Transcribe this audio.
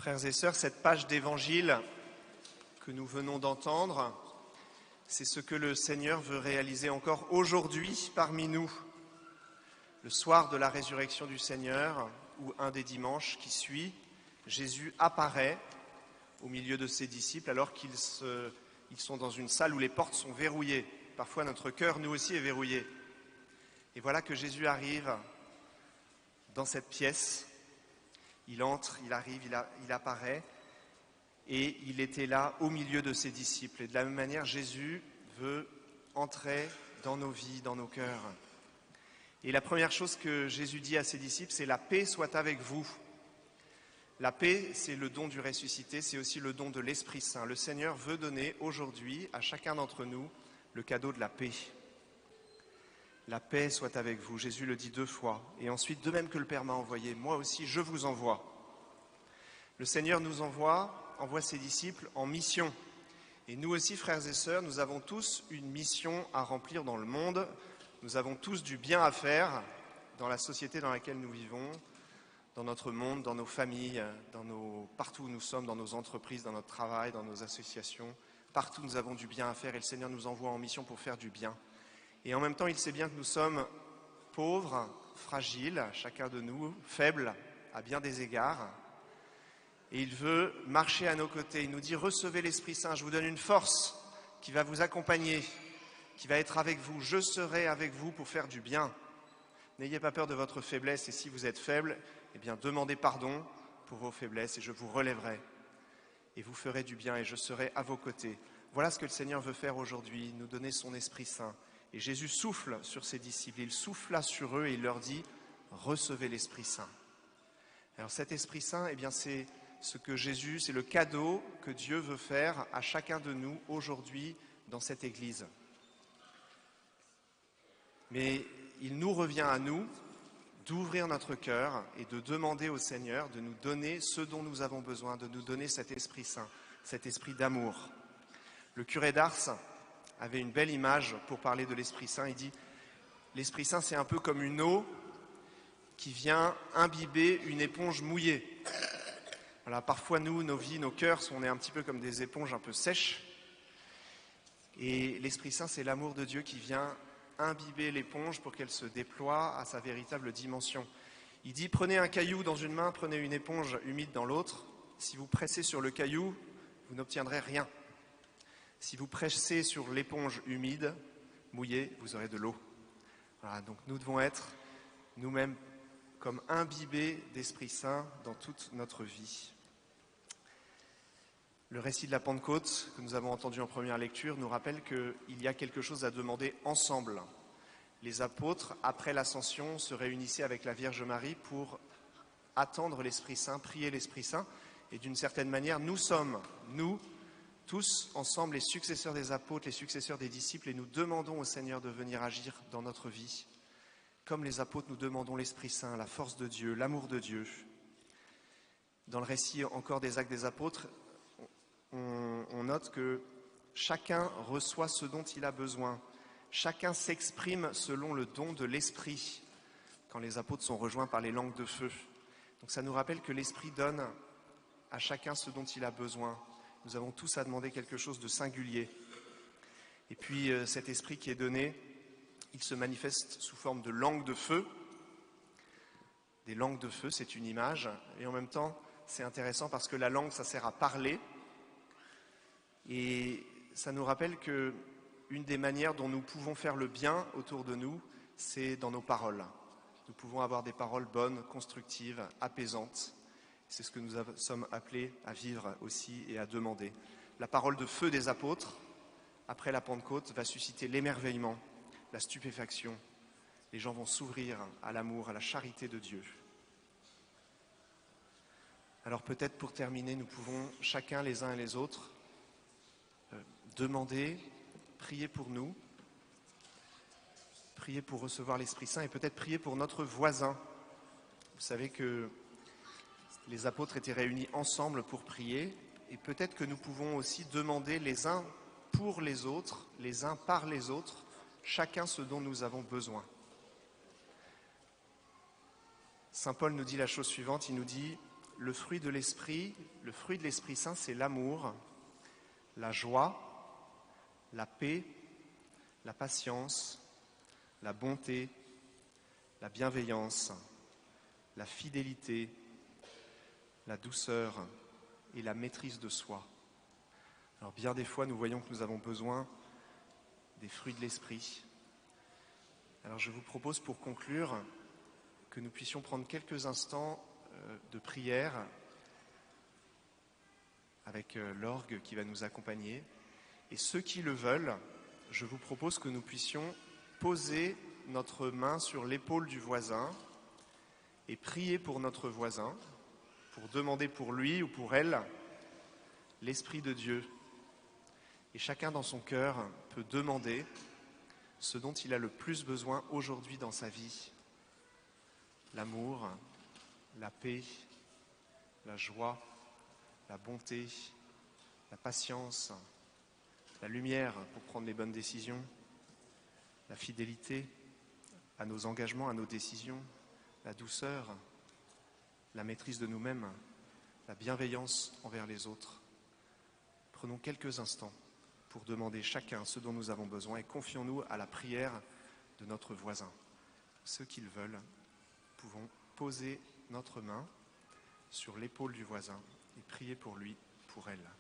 Frères et sœurs, cette page d'évangile que nous venons d'entendre, c'est ce que le Seigneur veut réaliser encore aujourd'hui parmi nous. Le soir de la résurrection du Seigneur, ou un des dimanches qui suit, Jésus apparaît au milieu de ses disciples alors qu'ils sont dans une salle où les portes sont verrouillées. Parfois notre cœur, nous aussi, est verrouillé. Et voilà que Jésus arrive dans cette pièce. Il entre, il arrive, il apparaît, et il était là au milieu de ses disciples. Et de la même manière, Jésus veut entrer dans nos vies, dans nos cœurs. Et la première chose que Jésus dit à ses disciples, c'est « La paix soit avec vous ». La paix, c'est le don du ressuscité, c'est aussi le don de l'Esprit Saint. Le Seigneur veut donner aujourd'hui à chacun d'entre nous le cadeau de la paix. La paix soit avec vous. Jésus le dit 2 fois. Et ensuite, de même que le Père m'a envoyé, moi aussi, je vous envoie. Le Seigneur nous envoie ses disciples en mission. Et nous aussi, frères et sœurs, nous avons tous une mission à remplir dans le monde. Nous avons tous du bien à faire dans la société dans laquelle nous vivons, dans notre monde, dans nos familles, partout où nous sommes, dans nos entreprises, dans notre travail, dans nos associations. Partout, nous avons du bien à faire et le Seigneur nous envoie en mission pour faire du bien. Et en même temps, il sait bien que nous sommes pauvres, fragiles, chacun de nous, faibles à bien des égards. Et il veut marcher à nos côtés. Il nous dit « Recevez l'Esprit Saint, je vous donne une force qui va vous accompagner, qui va être avec vous. Je serai avec vous pour faire du bien. N'ayez pas peur de votre faiblesse et si vous êtes faible, eh bien demandez pardon pour vos faiblesses et je vous relèverai. Et vous ferez du bien et je serai à vos côtés. » Voilà ce que le Seigneur veut faire aujourd'hui, nous donner son Esprit Saint. Et Jésus souffle sur ses disciples, il souffla sur eux et il leur dit « Recevez l'Esprit Saint ». Alors cet Esprit Saint, eh bien c'est le cadeau que Dieu veut faire à chacun de nous aujourd'hui dans cette Église. Mais il nous revient à nous d'ouvrir notre cœur et de demander au Seigneur de nous donner ce dont nous avons besoin, de nous donner cet Esprit Saint, cet esprit d'amour. Le curé d'Ars avait une belle image pour parler de l'Esprit Saint. Il dit « L'Esprit Saint, c'est un peu comme une eau qui vient imbiber une éponge mouillée. » Voilà, parfois, nous, nos vies, nos cœurs, on est un petit peu comme des éponges un peu sèches. Et l'Esprit Saint, c'est l'amour de Dieu qui vient imbiber l'éponge pour qu'elle se déploie à sa véritable dimension. Il dit « Prenez un caillou dans une main, prenez une éponge humide dans l'autre. Si vous pressez sur le caillou, vous n'obtiendrez rien. Si vous pressez sur l'éponge humide, mouillée, vous aurez de l'eau. » Voilà, donc nous devons être nous-mêmes comme imbibés d'Esprit Saint dans toute notre vie. Le récit de la Pentecôte que nous avons entendu en première lecture nous rappelle qu'il y a quelque chose à demander ensemble. Les apôtres, après l'Ascension, se réunissaient avec la Vierge Marie pour attendre l'Esprit Saint, prier l'Esprit Saint. Et d'une certaine manière, nous sommes, nous, tous ensemble, les successeurs des apôtres, les successeurs des disciples, et nous demandons au Seigneur de venir agir dans notre vie. Comme les apôtres, nous demandons l'Esprit Saint, la force de Dieu, l'amour de Dieu. Dans le récit encore des Actes des Apôtres, on note que chacun reçoit ce dont il a besoin. Chacun s'exprime selon le don de l'Esprit, quand les apôtres sont rejoints par les langues de feu. Donc ça nous rappelle que l'Esprit donne à chacun ce dont il a besoin. Nous avons tous à demander quelque chose de singulier. Et puis cet esprit qui est donné, il se manifeste sous forme de langues de feu. Des langues de feu, c'est une image. Et en même temps, c'est intéressant parce que la langue, ça sert à parler. Et ça nous rappelle que une des manières dont nous pouvons faire le bien autour de nous, c'est dans nos paroles. Nous pouvons avoir des paroles bonnes, constructives, apaisantes. C'est ce que nous sommes appelés à vivre aussi et à demander. La parole de feu des apôtres, après la Pentecôte, va susciter l'émerveillement, la stupéfaction. Les gens vont s'ouvrir à l'amour, à la charité de Dieu. Alors peut-être pour terminer, nous pouvons chacun les uns et les autres demander, prier pour nous, prier pour recevoir l'Esprit Saint et peut-être prier pour notre voisin. Vous savez que les apôtres étaient réunis ensemble pour prier et peut-être que nous pouvons aussi demander les uns pour les autres, les uns par les autres, chacun ce dont nous avons besoin. Saint Paul nous dit la chose suivante, il nous dit « le fruit de l'Esprit Saint, c'est l'amour, la joie, la paix, la patience, la bonté, la bienveillance, la fidélité, la douceur et la maîtrise de soi. Alors bien des fois, nous voyons que nous avons besoin des fruits de l'Esprit. Alors je vous propose pour conclure que nous puissions prendre quelques instants de prière avec l'orgue qui va nous accompagner. Et ceux qui le veulent, je vous propose que nous puissions poser notre main sur l'épaule du voisin et prier pour notre voisin, pour demander pour lui ou pour elle l'Esprit de Dieu. Et chacun dans son cœur peut demander ce dont il a le plus besoin aujourd'hui dans sa vie. L'amour, la paix, la joie, la bonté, la patience, la lumière pour prendre les bonnes décisions, la fidélité à nos engagements, à nos décisions, la douceur, la maîtrise de nous-mêmes, la bienveillance envers les autres. Prenons quelques instants pour demander chacun ce dont nous avons besoin et confions-nous à la prière de notre voisin. Ceux qui le veulent, pouvons poser notre main sur l'épaule du voisin et prier pour lui, pour elle.